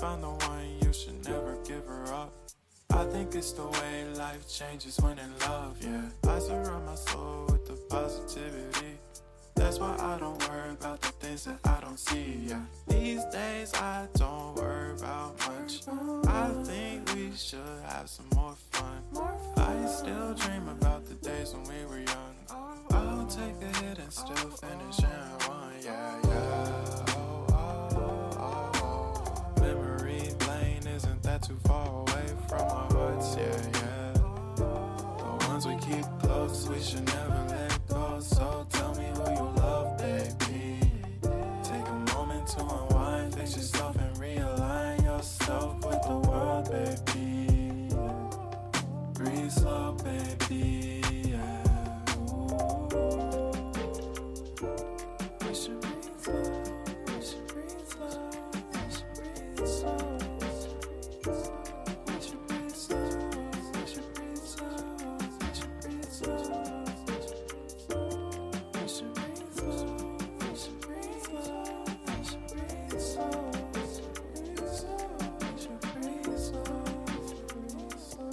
found the one, you should never give her up. I think it's the way life changes when in love, yeah. I surround my soul with the positivity. That's why I don't worry about the things that I don't see, yeah. These days I don't worry about much. I think we should have some more fun. I still dream about the days when we were young. I'll take a hit and still finish and one, yeah, yeah. Oh, oh, oh, oh. Memory lane isn't that too far away from our hearts, yeah, yeah. The ones we keep close, we should never let go. So tell me who you love, baby. Take a moment to unwind, fix yourself and realign yourself with the world, baby. Breathe slow, baby, yeah. We should breathe slow, we should breathe slow, we should breathe slow. We should breathe slow, we should breathe slow, we should breathe slow. We should breathe slow, we should breathe slow, we should breathe slow. We should breathe slow, breathe slow.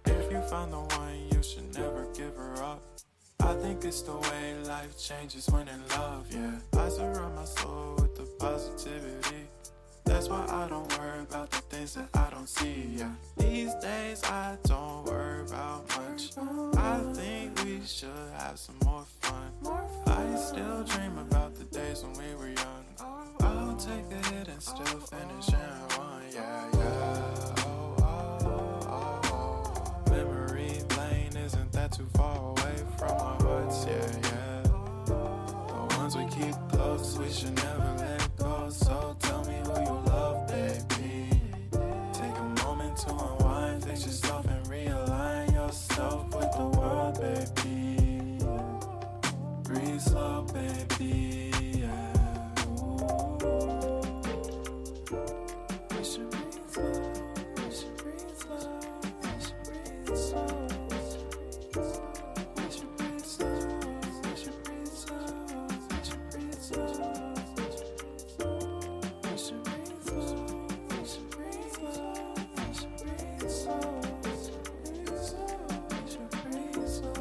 If you found the one, you should never give her up. I think it's the way life changes when in love, yeah. I surround my soul with the positivity. That's why I don't worry about the things that I don't see, yeah. These days I don't worry about much. I think we should have some more fun. I still dream about the days when we were young. I'll take a hit and still finish and one, yeah, yeah. Oh, oh, oh, oh. Memory lane isn't that too far away from our hearts, yeah, yeah. The ones we keep close, we should never let go. So tell me who you love, baby. Take a moment to unwind, fix yourself and realign yourself with the world, baby. Breathe slow, baby, yeah. We should breathe slow, we should breathe slow, we should breathe slow. We should breathe slow, we should breathe slow, we should breathe slow. We should breathe slow, we should breathe slow, we should breathe slow. We should breathe slow,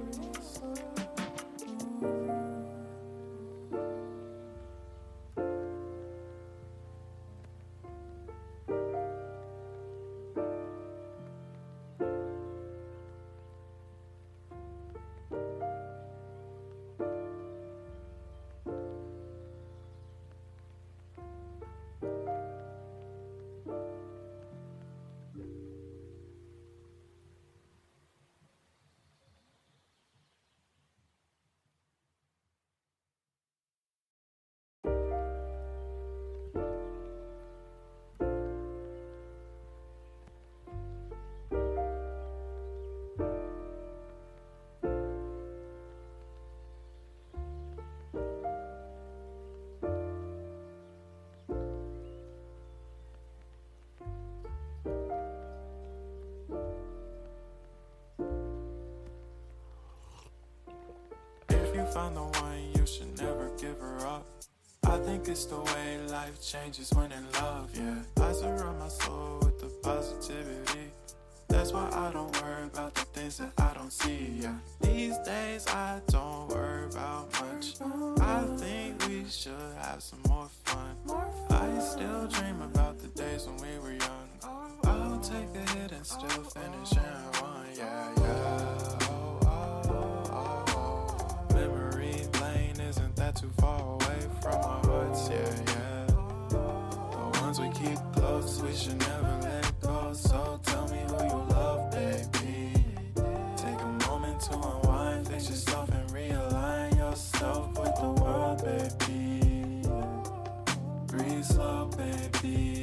breathe slow. If you found the one, you should never give her up. I think it's the way life changes when in love, yeah. I surround my soul with the positivity. That's why I don't worry about the things that I don't see, yeah. These days I don't worry about much. I think we should have some more fun. I I still dream about the days when we were young. I'll take the hit and still finish and one, yeah, yeah. Oh, oh, oh, oh. Memory lane, isn't that too far away from our hearts, yeah, yeah. The ones we keep close, we should never let go. So tell me who you love, baby. Take a moment to unwind, fix yourself and realign yourself with the world, baby. Breathe slow, baby.